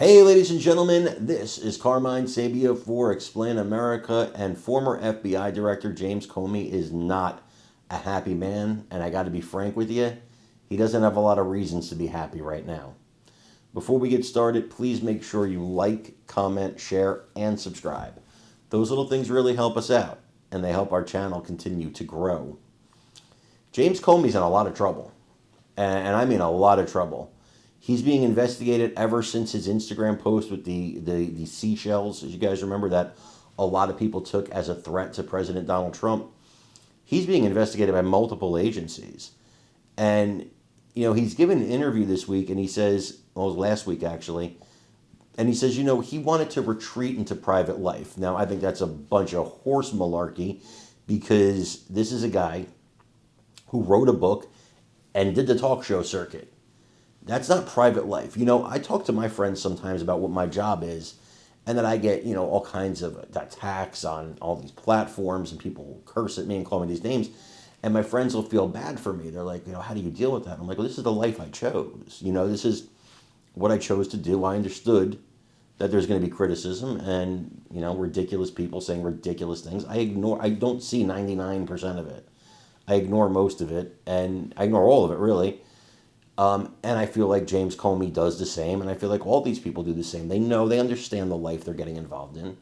Hey, ladies and gentlemen, this is Carmine Sabia for Explain America, and former FBI Director James Comey is not a happy man, and I got to be frank with you, he doesn't have a lot of reasons to be happy right now. Before we get started, please make sure you like, comment, share, and subscribe. Those little things really help us out, and they help our channel continue to grow. James Comey's in a lot of trouble, and I mean a lot of trouble. He's being investigated ever since his Instagram post with the seashells, as you guys remember, that a lot of people took as a threat to President Donald Trump. He's being investigated by multiple agencies. And, you know, he's given an interview this week, and he says, well, it was last week actually, and he says, you know, he wanted to retreat into private life. Now, I think that's a bunch of horse malarkey, because this is a guy who wrote a book and did the talk show circuit. That's not private life. You know, I talk to my friends sometimes about what my job is, and then I get, you know, all kinds of attacks on all these platforms, and people curse at me and call me these names, and my friends will feel bad for me. They're like, you know, how do you deal with that? I'm like, well, this is the life I chose. You know, this is what I chose to do. I understood that there's going to be criticism and, you know, ridiculous people saying ridiculous things. I don't see 99% of it. I ignore most of it, and I ignore all of it, really. And I feel like James Comey does the same, and I feel like all these people do the same. They know, they understand the life they're getting involved in.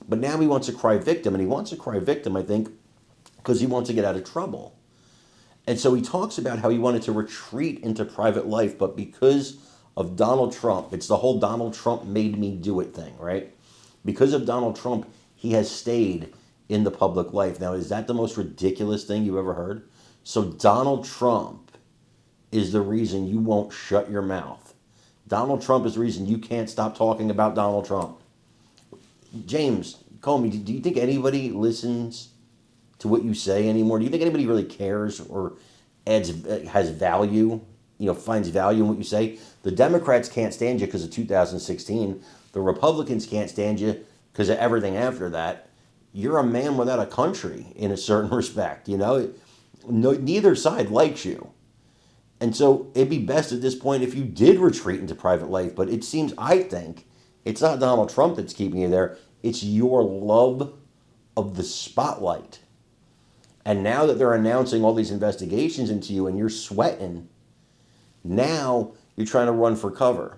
But now he wants to cry victim, and he wants to cry victim, I think, because he wants to get out of trouble. And so he talks about how he wanted to retreat into private life, but because of Donald Trump, it's the whole Donald Trump made me do it thing, right? Because of Donald Trump, he has stayed in the public life. Now, is that the most ridiculous thing you ever heard? So Donald Trump is the reason you won't shut your mouth. Donald Trump is the reason you can't stop talking about Donald Trump. James Comey, do you think anybody listens to what you say anymore? Do you think anybody really cares or has value, you know, finds value in what you say? The Democrats can't stand you because of 2016. The Republicans can't stand you because of everything after that. You're a man without a country in a certain respect, you know? Neither side likes you. And so it'd be best at this point if you did retreat into private life. But it seems, I think, it's not Donald Trump that's keeping you there. It's your love of the spotlight. And now that they're announcing all these investigations into you and you're sweating, now you're trying to run for cover.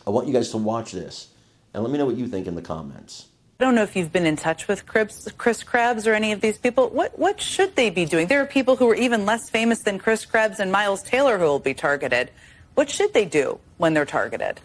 I want you guys to watch this and let me know what you think in the comments. I don't know if you've been in touch with Chris Krebs or any of these people. What should they be doing? There are people who are even less famous than Chris Krebs and Miles Taylor who will be targeted. What should they do when they're targeted?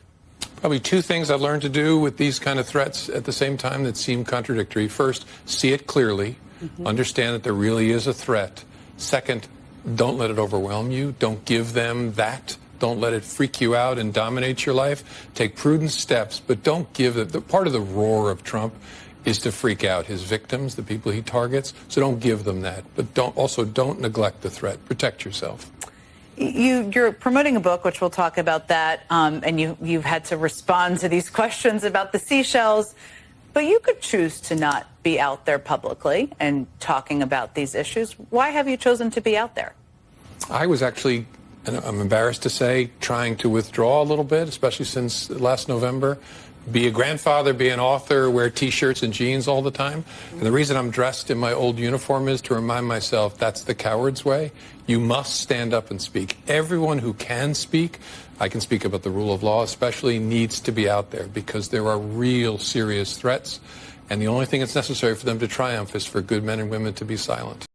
Probably two things I've learned to do with these kind of threats at the same time that seem contradictory. First, see it clearly. Understand that there really is a threat. Second, don't let it overwhelm you. Don't give them that. Don't let it freak you out and dominate your life. Take prudent steps, but don't give it. The part of the roar of Trump is to freak out his victims, the people he targets. So don't give them that. But don't neglect the threat. Protect yourself. You're promoting a book, which we'll talk about that, and you've had to respond to these questions about the seashells. But you could choose to not be out there publicly and talking about these issues. Why have you chosen to be out there? I was actually, and I'm embarrassed to say, trying to withdraw a little bit, especially since last November. Be a grandfather, be an author, wear T-shirts and jeans all the time. And the reason I'm dressed in my old uniform is to remind myself that's the coward's way. You must stand up and speak. Everyone who can speak, I can speak about the rule of law especially, needs to be out there because there are real serious threats. And the only thing that's necessary for them to triumph is for good men and women to be silent.